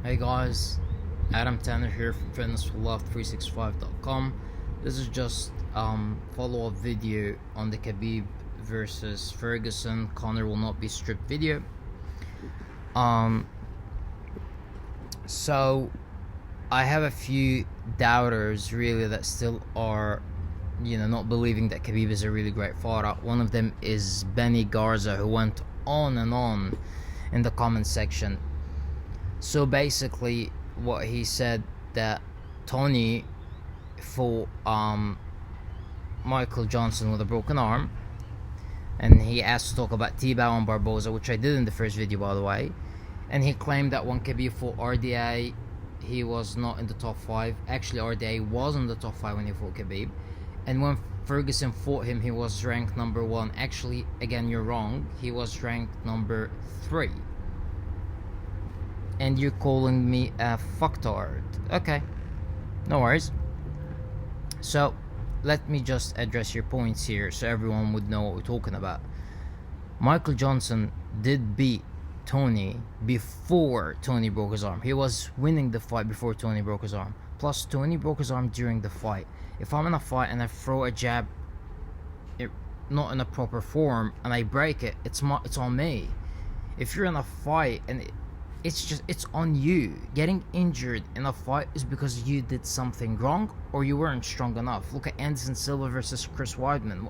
Hey guys, Adam Tanner here from fitnessforlove365.com. This is just follow-up video on the Khabib versus Ferguson Conor will not be stripped video. So I have a few doubters really that still are not believing that Khabib is a really great fighter. One of them is Benny Garza, who went on and on in the comment section. So basically what he said, that Tony fought Michael Johnson with a broken arm, and he asked to talk about T-Bow and Barboza, which I did in the first video by the way, and he claimed that when Khabib fought RDA he was not in the top 5. Actually RDA was in the top 5 when he fought Khabib, and when Ferguson fought him he was ranked number 1. Actually, again, you're wrong, he was ranked number 3. And you're calling me a fucktard. Okay, no worries. So let me just address your points here so everyone would know what we're talking about. Michael Johnson did beat Tony before Tony broke his arm. He was winning the fight before Tony broke his arm. Plus Tony broke his arm during the fight. If I'm in a fight and I throw a jab not in a proper form and I break it, it's on me. If you're in a fight and it's on you. Getting injured in a fight is because you did something wrong or you weren't strong enough. Look at Edson Silva versus Chris Weidman.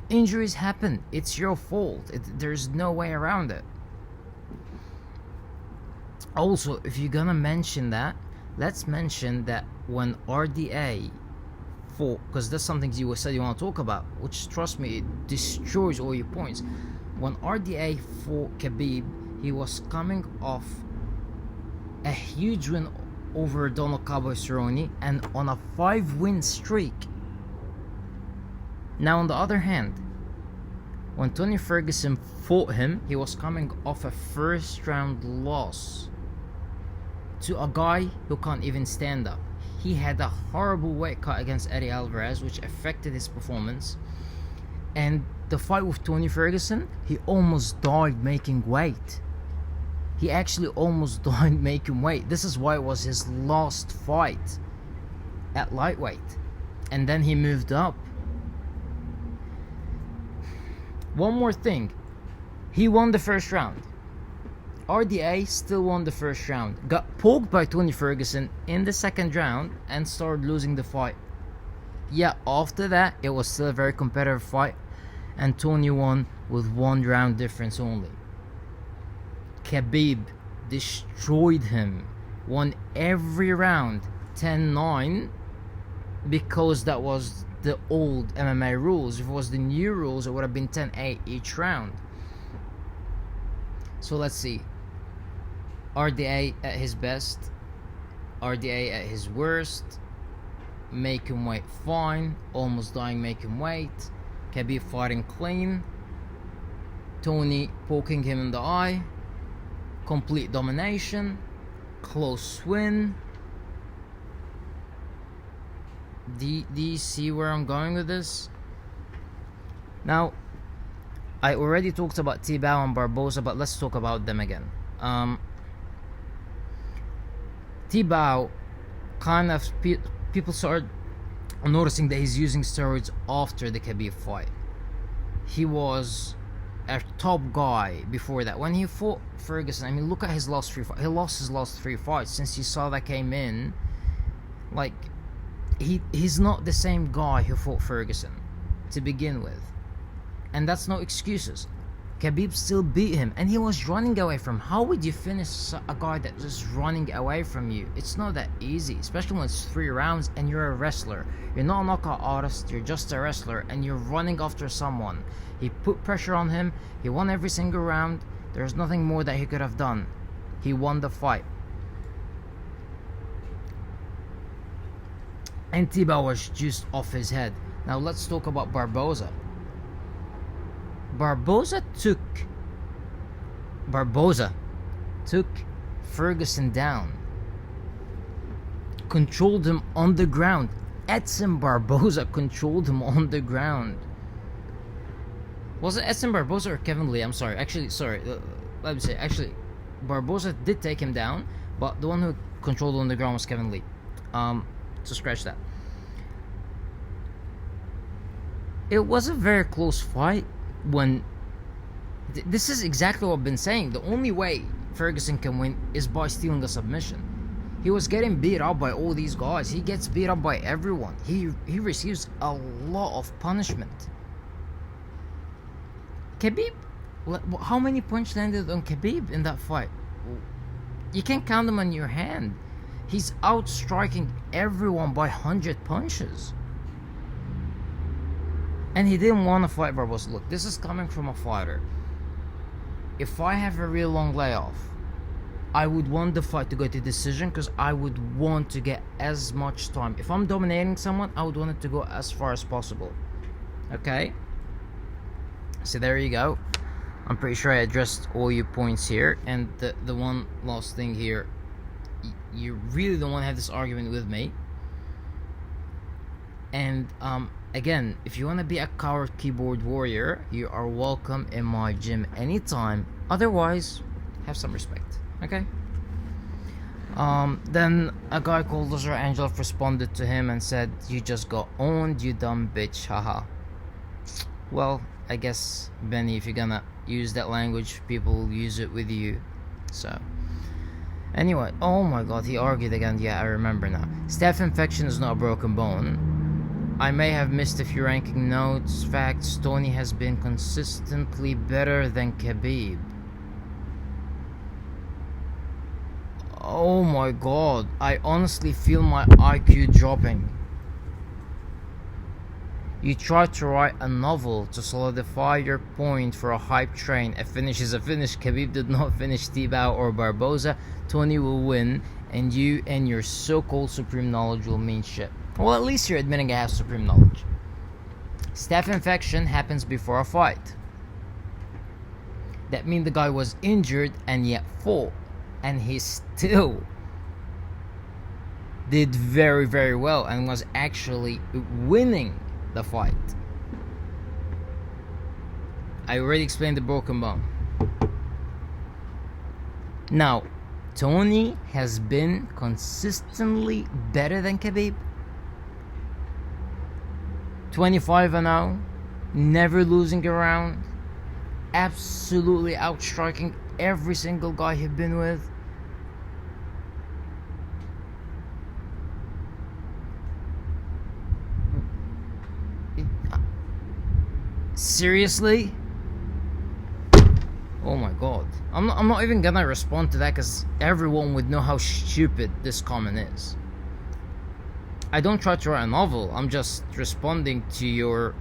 Injuries happen. It's your fault. There's no way around it. Also, if you're gonna mention that, let's mention that when RDA fought, because that's something you said you want to talk about, which, trust me, it destroys all your points. When RDA fought Khabib, he was coming off a huge win over Donald Cowboy Cerrone and on a 5-win streak. Now on the other hand, when Tony Ferguson fought him, he was coming off a first round loss to a guy who can't even stand up. He had a horrible weight cut against Eddie Alvarez, which affected his performance. And the fight with Tony Ferguson, he almost died making weight. He actually almost died making weight. This is why it was his last fight at lightweight. And then he moved up. One more thing. He won the first round. RDA still won the first round. Got poked by Tony Ferguson in the second round and started losing the fight. Yeah, after that, it was still a very competitive fight. And Tony won with 1 round difference only. Khabib destroyed him, won every round 10-9, because that was the old MMA rules. If it was the new rules, it would have been 10-8 each round. So let's see. RDA at his best, RDA at his worst, making weight fine, almost dying making weight, Khabib fighting clean, Tony poking him in the eye, complete domination, close win. Do you see where I'm going with this? Now, I already talked about T-Bow and Barboza, but let's talk about them again. T-Bow, kind of people started noticing that he's using steroids after the Khabib fight. He was a top guy before that. When he fought Ferguson, I mean, look at his last 3 fights. He lost his last 3 fights since you saw that came in. Like, he's not the same guy who fought Ferguson to begin with. And that's no excuses. Khabib still beat him and he was running away from him. How would you finish a guy that's just running away from you? It's not that easy, especially when it's 3 rounds and you're a wrestler. You're not a knockout artist, you're just a wrestler and you're running after someone. He put pressure on him, he won every single round. There's nothing more that he could have done. He won the fight. And T-Bow was just off his head. Now let's talk about Barboza. Barboza took Ferguson down, controlled him on the ground. Edson Barboza controlled him on the ground. Was it Edson Barboza or Kevin Lee? I'm sorry. Let me say. Barboza did take him down, But the one who controlled on the ground was Kevin Lee. So scratch that. It was a very close fight when... This is exactly what I've been saying. The only way Ferguson can win is by stealing a submission. He was getting beat up by all these guys. He gets beat up by everyone. He receives a lot of punishment. Khabib, how many punches landed on Khabib in that fight? You can't count them on your hand. He's outstriking everyone by 100 punches. And he didn't want to fight Barboza. Look, this is coming from a fighter. If I have a real long layoff, I would want the fight to go to decision because I would want to get as much time. If I'm dominating someone, I would want it to go as far as possible. Okay? So there you go. I'm pretty sure I addressed all your points here. And the one last thing here, you really don't want to have this argument with me. And again, if you want to be a coward keyboard warrior, you are welcome in my gym anytime. Otherwise, have some respect. Okay? Then a guy called Lazar Angelov responded to him and said, "You just got owned, you dumb bitch, haha." Well, I guess, Benny, if you're gonna use that language, people will use it with you. So, anyway, oh my god, he argued again. Yeah, I remember now. Staph infection is not a broken bone. I may have missed a few ranking notes. Facts, Tony has been consistently better than Khabib. Oh my god, I honestly feel my IQ dropping. You tried to write a novel to solidify your point for a hype train. A finish is a finish. Khabib did not finish Tebow or Barboza. Tony will win, and you and your so-called supreme knowledge will mean shit. Well, at least you're admitting I have supreme knowledge. Staph infection happens before a fight. That means the guy was injured and yet fought. And he still did very, very well and was actually winning the fight. I already explained the broken bone. Now, Tony has been consistently better than Khabib. 25-0, never losing a round, absolutely outstriking every single guy he's been with. Seriously? Oh my god. I'm not even gonna respond to that because everyone would know how stupid this comment is. I don't try to write a novel. I'm just responding to your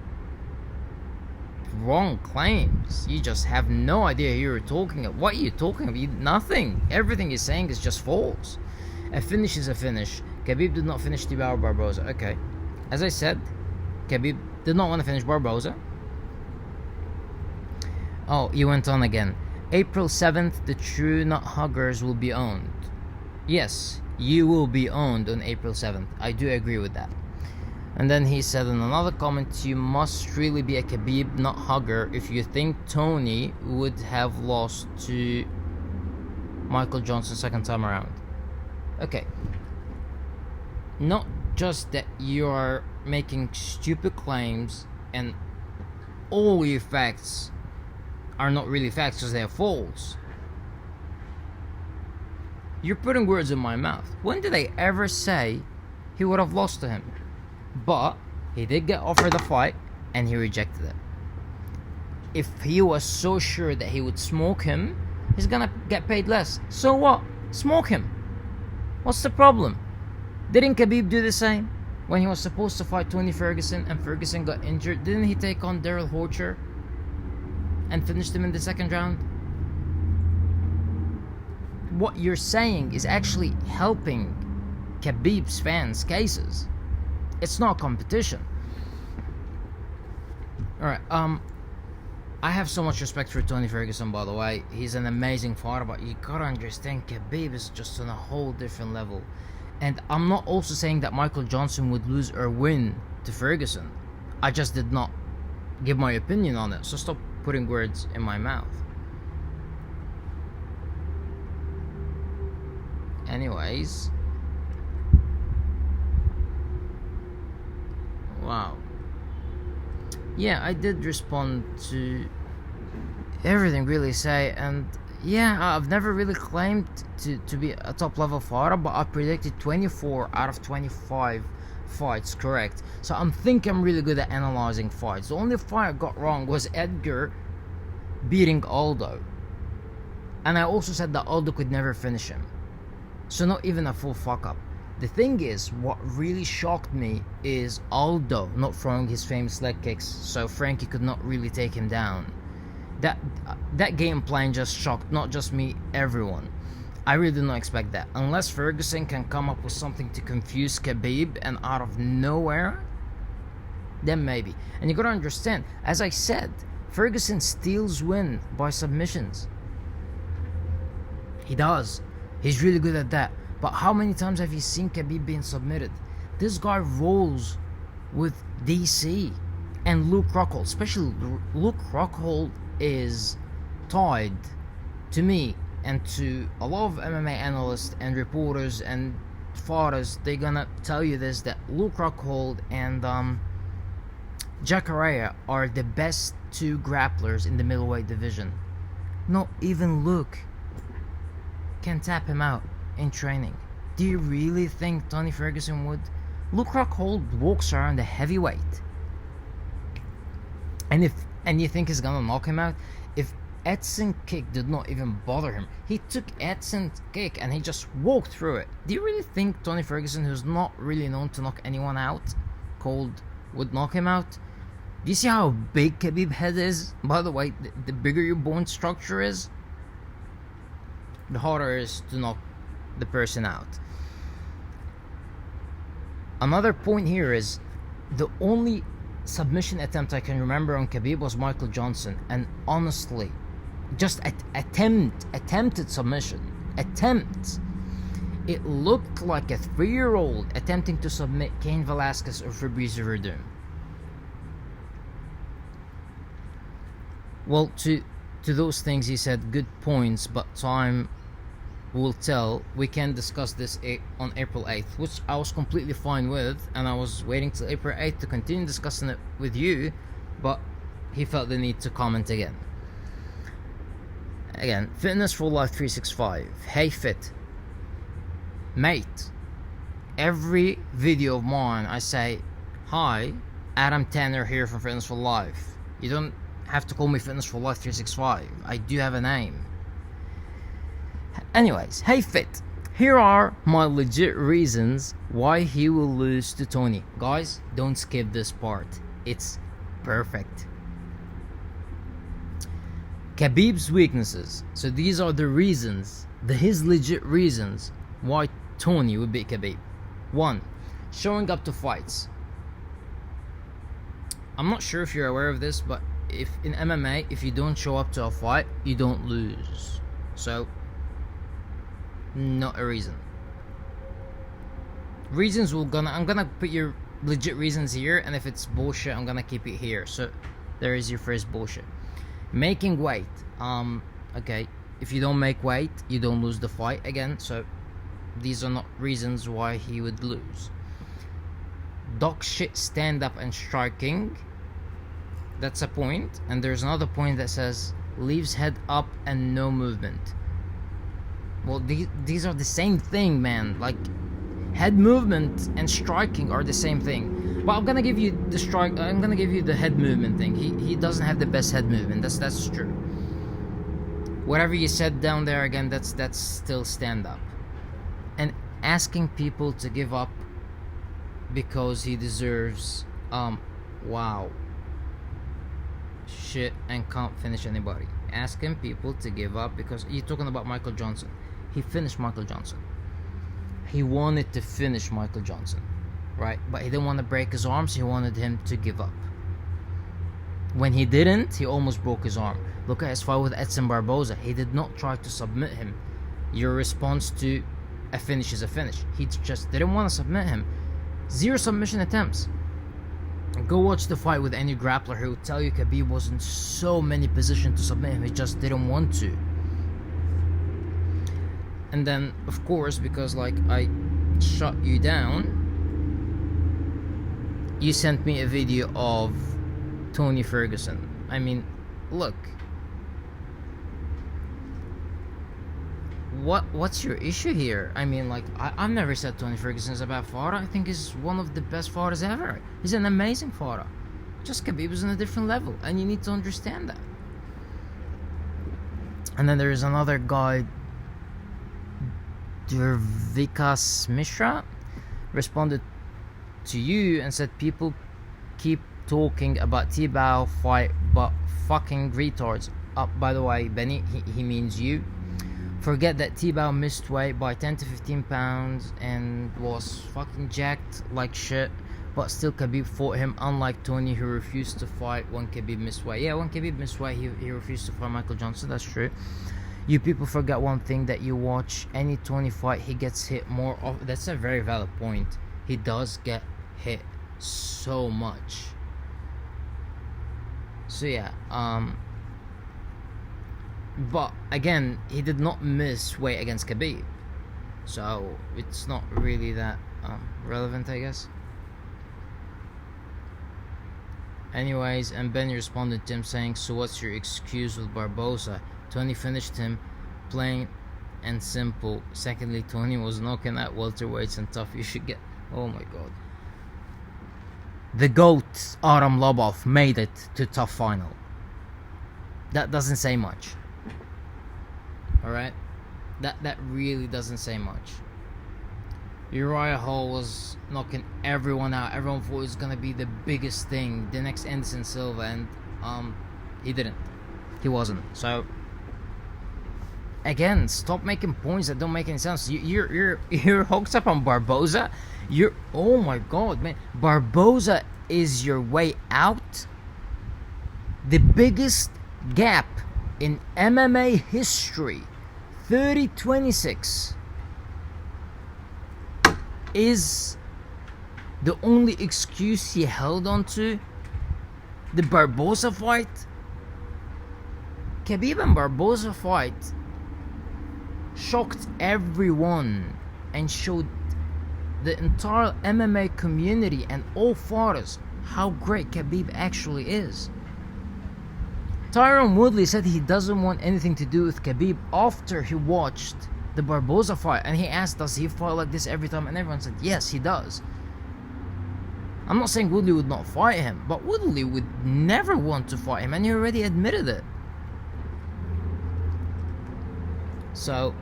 wrong claims. You just have no idea who you're talking about. What are you talking about? Nothing. Everything you're saying is just false. A finish is a finish. Khabib did not finish Tebow Barboza. Okay. As I said, Khabib did not want to finish Barboza. Oh, you went on again. April 7th, the true nut huggers will be owned. Yes, you will be owned on April 7th. I do agree with that. And then he said in another comment, you must really be a Khabib nut hugger if you think Tony would have lost to Michael Johnson second time around. Okay. Not just that you're making stupid claims and all your facts are not really facts because they're false. You're putting words in my mouth. When did I ever say he would have lost to him? But he did get offered the fight and he rejected it. If he was so sure that he would smoke him, he's gonna get paid less. So what? Smoke him. What's the problem? Didn't Khabib do the same? When he was supposed to fight Tony Ferguson and Ferguson got injured, didn't he take on Daryl Horcher and finished him in the second round? What you're saying is actually helping Khabib's fans' cases. It's not competition. Alright, I have so much respect for Tony Ferguson, by the way. He's an amazing fighter, but you gotta understand Khabib is just on a whole different level. And I'm not also saying that Michael Johnson would lose or win to Ferguson. I just did not give my opinion on it, so stop putting words in my mouth. anyways, wow. Yeah, I did respond to everything really say, and yeah, I've never really claimed to be a top level fighter, but I predicted 24 out of 25 fights correct. So I'm really good at analyzing fights. The only fight I got wrong was Edgar beating Aldo, and I also said that Aldo could never finish him. So not even a full fuck up. The thing is, what really shocked me is Aldo not throwing his famous leg kicks, so Frankie could not really take him down. That game plan just shocked not just me, everyone. I really did not expect that. Unless Ferguson can come up with something to confuse Khabib and out of nowhere, then maybe. And you gotta understand, as I said, Ferguson steals win by submissions. He does. He's really good at that. But how many times have you seen Khabib being submitted? This guy rolls with DC and Luke Rockhold. Especially Luke Rockhold is tied to me and to a lot of MMA analysts and reporters and fighters. They're gonna tell you this, that Luke Rockhold and Jacare are the best two grapplers in the middleweight division. Not even Luke can tap him out in training. Do you really think Tony Ferguson would? Luke Rockhold walks around the heavyweight, and you think he's gonna knock him out? If Edson kick did not even bother him, he took Edson's kick and he just walked through it. Do you really think Tony Ferguson, who's not really known to knock anyone out cold, would knock him out? Do you see how big Khabib's head is? By the way, the bigger your bone structure is, the harder it is to knock the person out. Another point here is, the only submission attempt I can remember on Khabib was Michael Johnson, and honestly, just attempted submission. It looked like a 3-year-old attempting to submit Cain Velasquez or Fabrice Verdun. Well, to those things he said, good points, but time will tell. We can discuss this on April 8th, which I was completely fine with, and I was waiting till April 8th to continue discussing it with you, but he felt the need to comment again. Fitness for Life 365. Hey Fit. Mate, every video of mine I say, hi, Adam Tanner here from Fitness for Life. You don't have to call me Fitness for Life 365. I do have a name. Anyways, hey Fit, here are my legit reasons why he will lose to Tony. Guys, don't skip this part. It's perfect. Khabib's weaknesses. So these are the reasons, his legit reasons why Tony would beat Khabib. 1. Showing up to fights. I'm not sure if you're aware of this, but if in MMA, if you don't show up to a fight, you don't lose. So, not a reason. Reasons I'm gonna put your legit reasons here, and if it's bullshit, I'm gonna keep it here. So, there is your first bullshit. Making weight. Okay, if you don't make weight, you don't lose the fight again. So, these are not reasons why he would lose. Dog shit stand up and striking. That's a point. And there's another point that says leaves head up and no movement. Well, these are the same thing, man. Like, head movement and striking are the same thing. But I'm gonna give you the strike. I'm gonna give you the head movement thing. He doesn't have the best head movement. That's true. Whatever you said down there again, that's still stand up. And asking people to give up because he deserves wow shit and can't finish anybody. Asking people to give up because you're talking about Michael Johnson. He finished Michael Johnson. He wanted to finish Michael Johnson, right? But he didn't want to break his arm, so he wanted him to give up. When he didn't, he almost broke his arm. Look at his fight with Edson Barboza. He did not try to submit him. Your response to a finish is a finish. He just didn't want to submit him. 0 submission attempts. Go watch the fight with any grappler. He would tell you Khabib was in so many positions to submit him. He just didn't want to. And then of course, because like I shut you down, you sent me a video of Tony Ferguson. I mean, look, what's your issue here? I mean, like, I've never said Tony Ferguson is a bad fighter. I think he's one of the best fighters ever. He's an amazing fighter. Just Khabib is on a different level, and you need to understand that. And then there is another guy, Durvikas Mishra, responded to you and said people keep talking about T-Bow fight, but fucking retards. By the way, Benny, he means you. Forget that T-Bow missed weight by 10 to 15 pounds and was fucking jacked like shit, but still Khabib fought him, unlike Tony, who refused to fight when Khabib missed weight. Yeah, when Khabib missed weight, he refused to fight Michael Johnson, that's true. You people forget one thing, that you watch any Tony fight, he gets hit more often. That's a very valid point. He does get hit so much. So yeah, but again, he did not miss weight against Khabib, so it's not really that relevant, I guess. Anyways, and Benny responded to him saying, so what's your excuse with Barboza? Tony finished him, plain and simple. Secondly, Tony was knocking at welterweights and tough. You should get... Oh my god. The GOAT, Aram Lobov, made it to tough final. That doesn't say much. Alright? That really doesn't say much. Uriah Hall was knocking everyone out. Everyone thought it was gonna be the biggest thing, the next Anderson Silva, and he didn't. He wasn't. So again, stop making points that don't make any sense. You're hooked up on Barboza. Oh my god, man. Barboza is your way out. The biggest gap in MMA history, 30-26, is the only excuse he held on to. The Barboza fight. Khabib and Barboza fight shocked everyone and showed the entire MMA community and all fighters how great Khabib actually is. Tyron Woodley said he doesn't want anything to do with Khabib after he watched the Barboza fight, and he asked, does he fight like this every time? And everyone said yes, he does. I'm not saying Woodley would not fight him, but Woodley would never want to fight him, and he already admitted it. So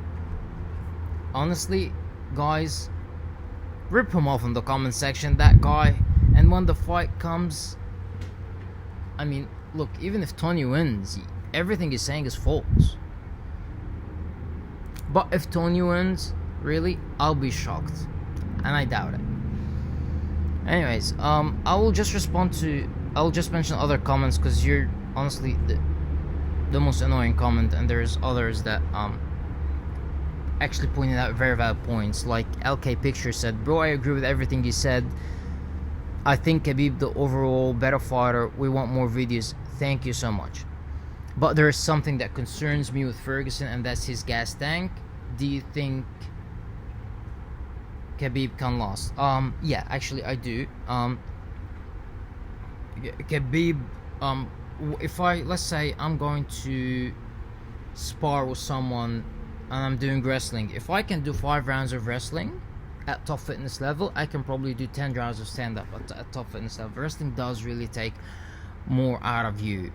honestly, guys, rip him off in the comment section, that guy. And when the fight comes, I mean, look, even if Tony wins, everything he's saying is false. But if Tony wins, really, I'll be shocked, and I doubt it. Anyways, I will just mention other comments, because you're honestly the most annoying comment, and there's others that actually pointed out very valid points. Like LK Picture said, bro, I agree with everything you said. I think Khabib the overall better fighter. We want more videos. Thank you so much. But there is something that concerns me with Ferguson, and that's his gas tank. Do you think Khabib can last? Yeah, actually I do. Khabib, if let's say I'm going to spar with someone and I'm doing wrestling, if I can do 5 rounds of wrestling at top fitness level, I can probably do 10 rounds of stand-up at top fitness level. Wrestling does really take more out of you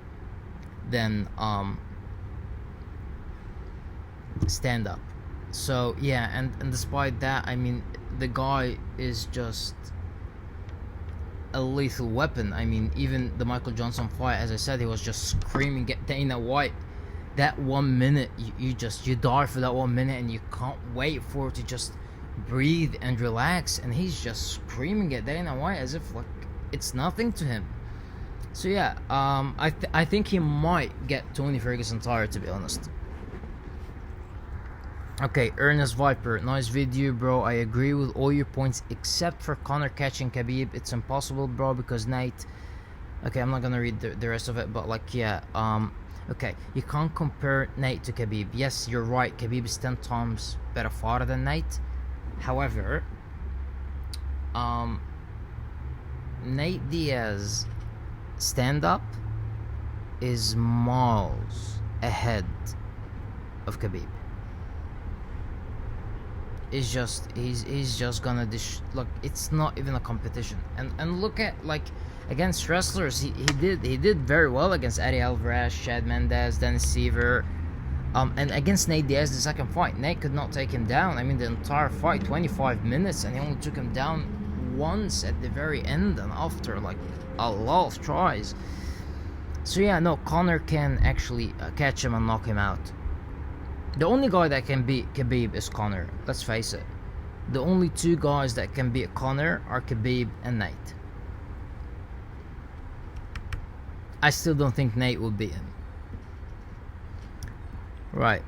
than stand-up. So yeah, and despite that, I mean, the guy is just a lethal weapon. I mean, even the Michael Johnson fight, as I said, he was just screaming at Dana White. That 1 minute, you die for that 1 minute, and you can't wait for it to just breathe and relax, and he's just screaming at Dana White as if like it's nothing to him. So yeah, I think he might get Tony Ferguson tired, to be honest. Okay, Ernest Viper, nice video, bro. I agree with all your points except for Conor catching Khabib. It's impossible, bro, because Nate... Okay, I'm not gonna read the rest of it, but like, yeah, Okay, you can't compare Nate to Khabib. Yes, you're right, Khabib is 10 times better fighter than Nate. However, Nate Diaz stand-up is miles ahead of Khabib. It's just he's just gonna look. It's not even a competition. And look at, like, against wrestlers, he did very well against Eddie Alvarez, Chad Mendes, Dennis Seaver, and against Nate Diaz, the second fight, Nate could not take him down. I mean, the entire fight, 25 minutes, and he only took him down once at the very end, and after like a lot of tries. So yeah, no, Conor can actually catch him and knock him out. The only guy that can beat Khabib is Conor. Let's face it. The only two guys that can beat Conor are Khabib and Nate. I still don't think Nate will beat him. Right.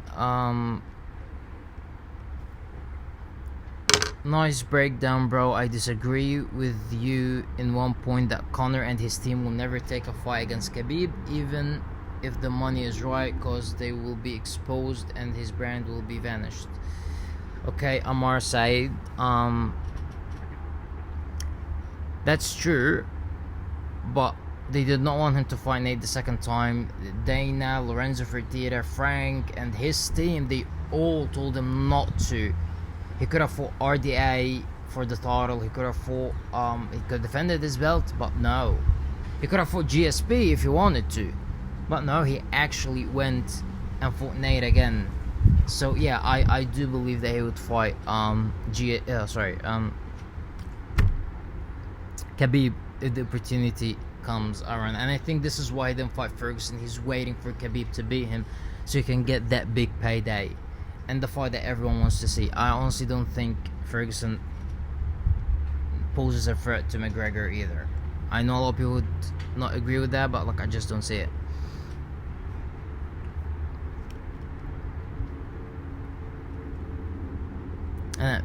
Nice breakdown, bro. I disagree with you in one point, that Conor and his team will never take a fight against Khabib, even if the money is right, because they will be exposed and his brand will be vanished. Okay, Amar Said, that's true, but they did not want him to fight Nate the second time. Dana, Lorenzo Fertitta, Frank, and his team, they all told him not to. He could have fought RDA for the title. He could have fought, he could have defended his belt, but no. He could have fought GSP if he wanted to, but no, he actually went and fought Nate again. So yeah, I do believe that he would fight Khabib if the opportunity comes around. And I think this is why he didn't fight Ferguson. He's waiting for Khabib to beat him so he can get that big payday and the fight that everyone wants to see. I honestly don't think Ferguson poses a threat to McGregor either. I know a lot of people would not agree with that, but like, I just don't see it.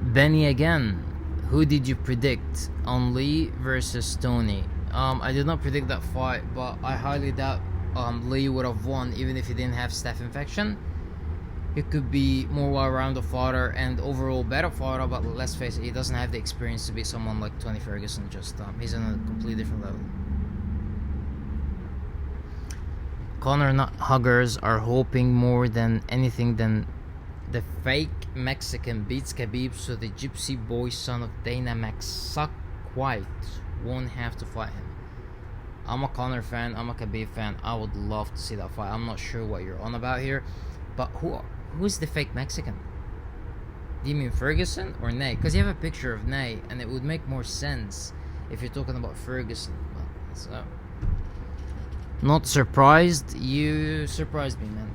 Benny again, who did you predict on Lee versus Tony? I did not predict that fight, but I highly doubt Lee would have won even if he didn't have staph infection. He could be more well-rounded fighter and overall better fighter, but let's face it, he doesn't have the experience to be someone like Tony Ferguson. Just he's on a completely different level. Conor nut huggers are hoping more than anything than the fake Mexican beats Khabib, so the gypsy boy son of Dana Max suck white won't have to fight him. I'm a Conor fan, I'm a Khabib fan. I would love to see that fight. I'm not sure what you're on about here, but who's the fake Mexican? Do you mean Ferguson or Nate? Because you have a picture of Nate, and it would make more sense if you're talking about Ferguson. So, not surprised. You surprised me, man.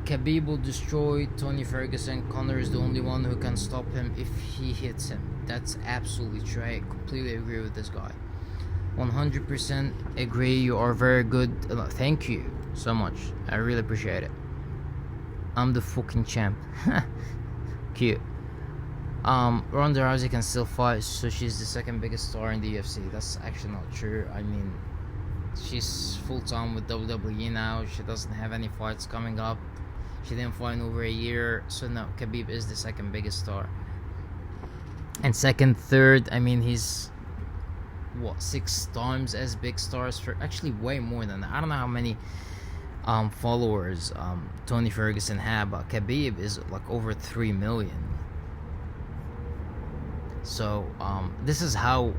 Khabib will destroy Tony Ferguson. Conor is the only one who can stop him if he hits him. That's absolutely true. I completely agree with this guy. 100% agree. You are very good. Thank you so much. I really appreciate it. I'm the fucking champ. Cute. Ronda Rousey can still fight, so she's the second biggest star in the UFC. That's actually not true. I mean, she's full-time with WWE now. She doesn't have any fights coming up. She didn't fight in over a year. So no, Khabib is the second biggest star. And second, third, I mean, he's what, 6 times as big stars, for actually way more than that. I don't know how many followers Tony Ferguson had, but Khabib is like over 3 million. So this is how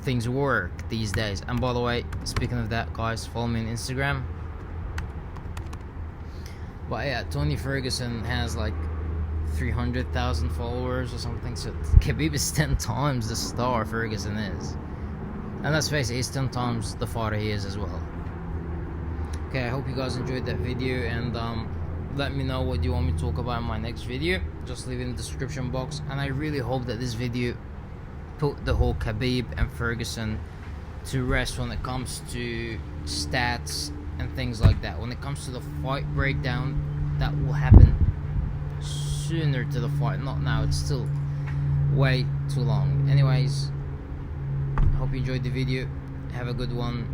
things work these days. And by the way, speaking of that, guys, follow me on Instagram. But yeah, Tony Ferguson has like 300,000 followers or something, so Khabib is 10 times the star Ferguson is. And let's face it, he's 10 times the fighter he is as well. Okay, I hope you guys enjoyed that video, and let me know what you want me to talk about in my next video. Just leave it in the description box. And I really hope that this video put the whole Khabib and Ferguson to rest when it comes to stats and things like that. When it comes to the fight breakdown, that will happen sooner to the fight, not now. It's still way too long. Anyways, hope you enjoyed the video. Have a good one.